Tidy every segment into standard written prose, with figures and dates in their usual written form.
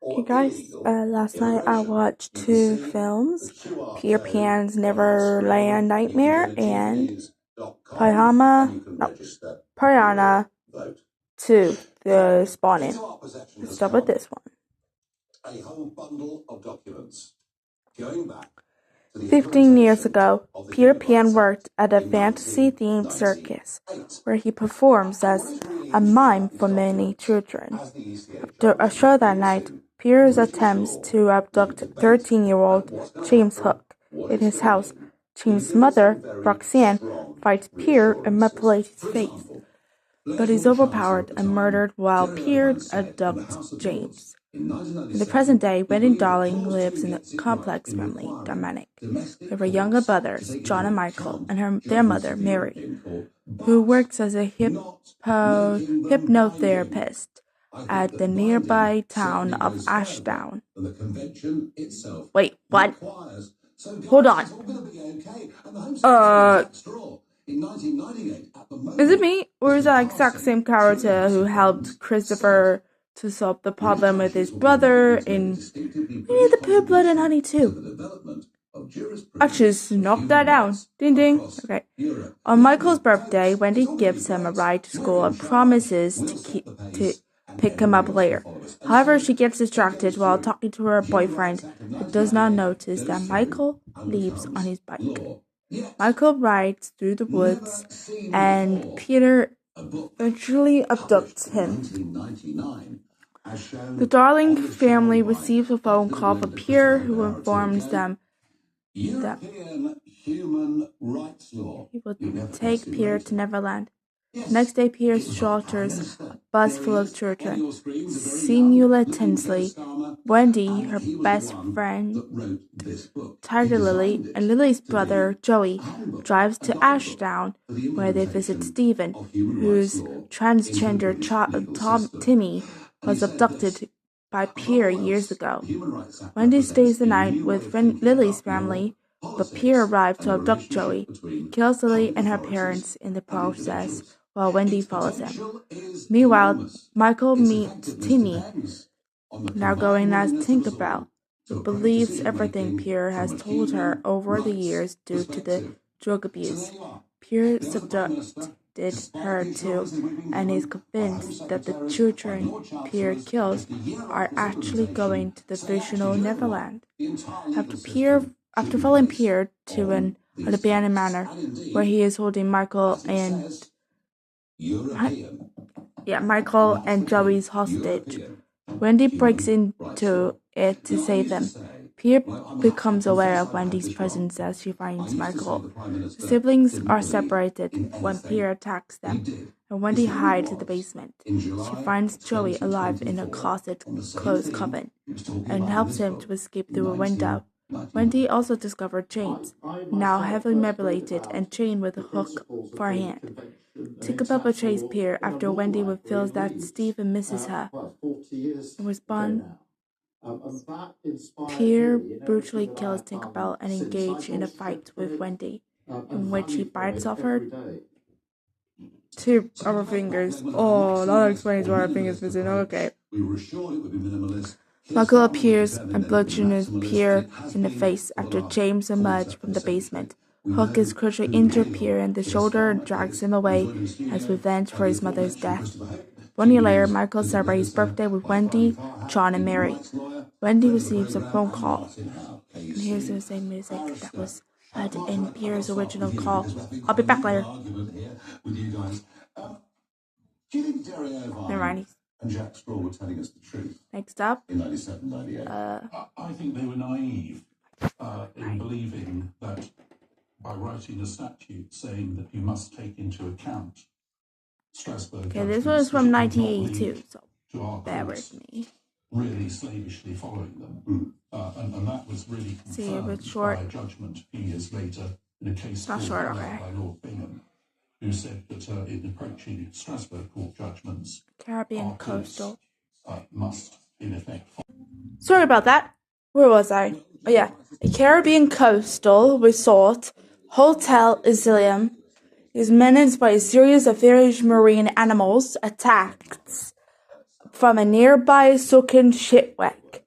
Hey guys, last night I watched two films, Peter Pan's Neverland Nightmare and Piranha 2, The Spawning. Let's start with this one. A whole bundle of documents going back to the 15 years ago, Peter Pan worked at a fantasy-themed circus, where he performs as a mime for many children. After a show that night, Peter's attempts to abduct 13-year-old James Hook in his house. James' mother, Roxanne, fights Peter and manipulates his face, but he's overpowered and murdered while Peter abducts James. In the present day, Wendy and Darling lives in a complex family dynamic. They have younger brothers, John and Michael, and their mother, Mary, who works as a hypnotherapist at the nearby town of Ashdown. Wait, what? Hold on. Is it me, or is that exact same character who helped Christopher to solve the problem with his brother in Winnie the Pooh, Blood and Honey 2? I just knocked that down. Ding ding. Okay. On Michael's birthday, Wendy gives him a ride to school and promises to pick him up later. However, she gets distracted while talking to her boyfriend, but does not notice that Michael leaves on his bike. Michael rides through the woods, and Peter eventually abducts him. The Darling family receives a phone call from Peter, who informs them that he will take Peter to Neverland. The next day, Peter shelters a bus full of children. Simultaneously, Wendy, her best friend, Tiger Lily, and Lily's brother, Joey, drives to Ashdown, where they visit Stephen, whose transgender child, Timmy, was abducted by Peter years ago. Wendy stays the night with Lily's family, but Peter arrives to abduct Joey. He kills Lily and her parents in the process, while Wendy follows him. Meanwhile, Michael meets Timmy, now going as Tinkerbell, who believes everything Peter has told her over the years due to the drug abuse. Peter subducted her too, and is convinced that the children Peter kills are actually going to the fictional Neverland. After following Peter to an abandoned manor, where he is holding Michael and Joey's hostage, Wendy breaks into it to save them. Peter becomes aware of Wendy's presence as she finds Michael. The siblings are separated when Peter attacks them, and Wendy hides in the basement. She finds Joey alive in a closed coffin and helps him to escape through a window. Wendy also discovered James, now heavily manipulated and chained with a hook for a hand. Tinkerbell betrays Peter after Wendy reveals that Stephen misses her. In response, Peter brutally kills Tinkerbell and engages in a fight with Wendy, in which he bites off her two of her fingers. Oh, that explains why her finger's missing. Okay. Michael appears and bludgeons Peter in the face after James emerges from the basement. Hook is crucially injured Peter in the shoulder and drags him away as revenge for his mother's death. 1 year later, Michael celebrates his birthday with Wendy, John, and Mary. Wendy receives a phone call, and here's the same music that was heard in Peter's original call. I'll be back later. Never mind. And Jack Straw were telling us the truth. Next up. In 97, 98. I think they were naive in believing that by writing a statute saying that you must take into account Strasbourg. Okay, this one is from 1982, so bear with me. Really slavishly following them. And that was really confirmed by a judgment a few years later in a case by Lord Bingham, who said that in approaching Strasbourg court judgments, Caribbean Coastal must, in effect... Sorry about that. Where was I? Oh yeah. A Caribbean coastal resort, Hotel Elysium, is menaced by a series of various marine animals, attacks from a nearby sunken shipwreck.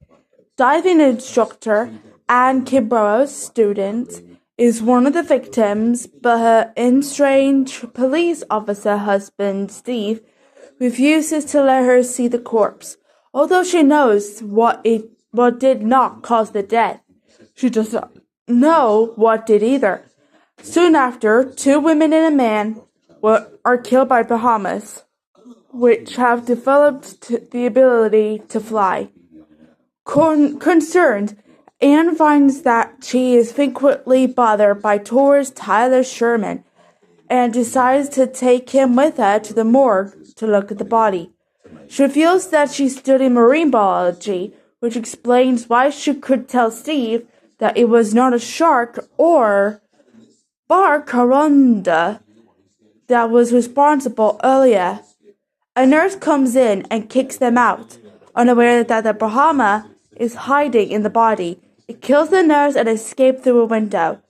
Diving instructor Anne Kimbrough's student is one of the victims, but her estranged police officer husband, Steve, refuses to let her see the corpse, although she knows what did not cause the death. She does not know what did either. Soon after, 2 women and a man are killed by Bahamas, which have developed the ability to fly. Concerned, Anne finds that she is frequently bothered by tourist Tyler Sherman and decides to take him with her to the morgue to look at the body. She reveals that she studied marine biology, which explains why she could tell Steve that it was not a shark or barracuda that was responsible earlier. A nurse comes in and kicks them out, unaware that the Bahama is hiding in the body. It kills the nurse and escapes through a window.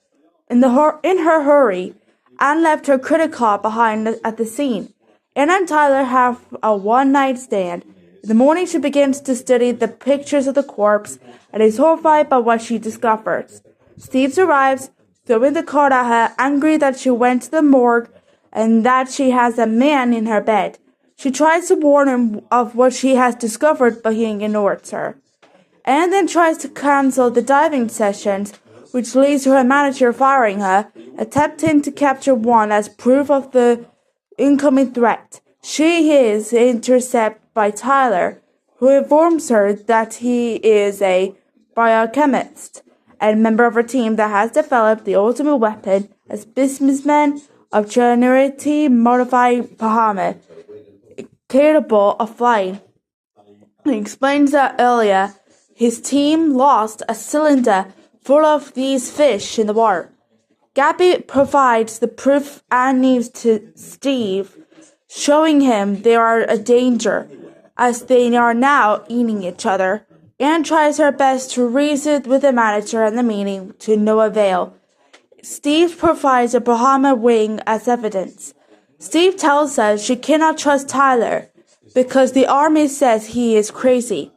In her hurry, Anne left her credit card behind at the scene. Anne and Tyler have a one-night stand. In the morning, she begins to study the pictures of the corpse and is horrified by what she discovers. Steve arrives, throwing the card at her, angry that she went to the morgue and that she has a man in her bed. She tries to warn him of what she has discovered, but he ignores her. Anne then tries to cancel the diving sessions, which leads to her manager firing her, attempting to capture one as proof of the incoming threat. She is intercepted by Tyler, who informs her that he is a biochemist and member of a team that has developed the ultimate weapon as businessman of genetically modified Bahama, capable of flying. He explains that earlier, his team lost a cylinder full of these fish in the water. Gabby provides the proof Anne needs to Steve, showing him they are a danger, as they are now eating each other. Anne tries her best to reason with the manager and the meeting, to no avail. Steve provides a Bahama wing as evidence. Steve tells her she cannot trust Tyler, because the army says he is crazy.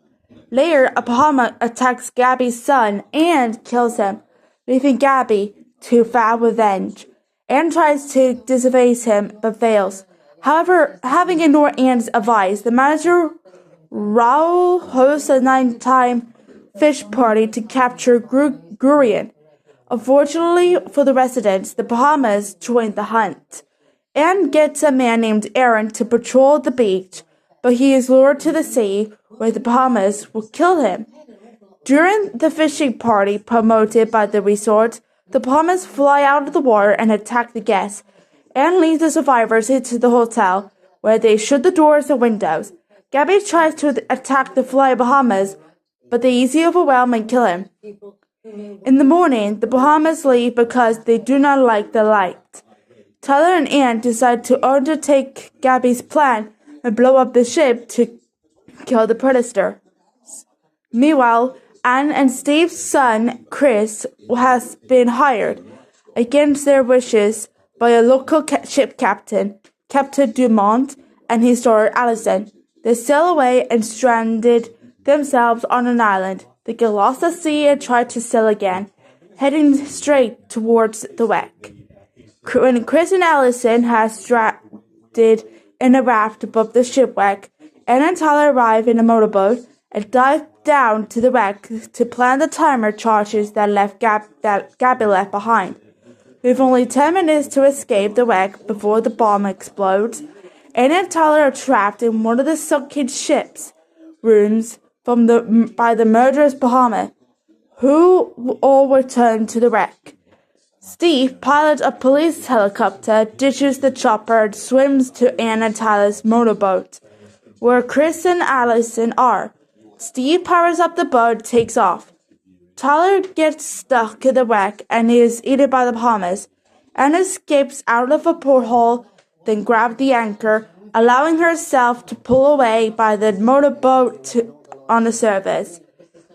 Later, a Bahama attacks Gabby's son and kills him, leaving Gabby to vow revenge. Anne tries to dissuade him, but fails. However, having ignored Anne's advice, the manager Raoul hosts a nighttime fish party to capture Gurion. Unfortunately for the residents, the Bahamas join the hunt. Anne gets a man named Aaron to patrol the beach, but he is lured to the sea, where the Bahamas will kill him. During the fishing party promoted by the resort, the Bahamas fly out of the water and attack the guests. Anne leads the survivors into the hotel, where they shut the doors and windows. Gabby tries to attack the fly Bahamas, but they easily overwhelm and kill him. In the morning, the Bahamas leave because they do not like the light. Tyler and Anne decide to undertake Gabby's plan and blow up the ship to kill the predator. Meanwhile, Anne and Steve's son, Chris, has been hired, against their wishes, by a local ship captain, Captain Dumont, and his daughter Allison. They sail away and stranded themselves on an island. They get lost at sea and try to sail again, heading straight towards the wreck. When Chris and Allison have stranded in a raft above the shipwreck, Anne and Tyler arrive in a motorboat and dive down to the wreck to plan the timer charges that Gabby left behind. With only 10 minutes to escape the wreck before the bomb explodes, Anne and Tyler are trapped in one of the sunken ship's rooms by the murderous Bahama, who all return to the wreck. Steve, pilot a police helicopter, ditches the chopper and swims to Anne and Tyler's motorboat, where Chris and Allison are. Steve powers up the boat and takes off. Tyler gets stuck in the wreck and is eaten by the Bahamas. Anne escapes out of a porthole, then grabs the anchor, allowing herself to pull away by the motorboat on the surface.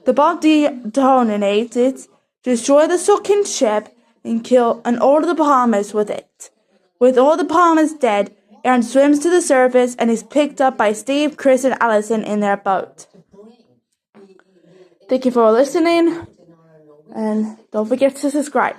The bomb detonates, destroy the sunken ship, and kill all of the Bahamas with it. With all the Bahamas dead, Aaron swims to the surface and is picked up by Steve, Chris, and Allison in their boat. Thank you for listening, and don't forget to subscribe.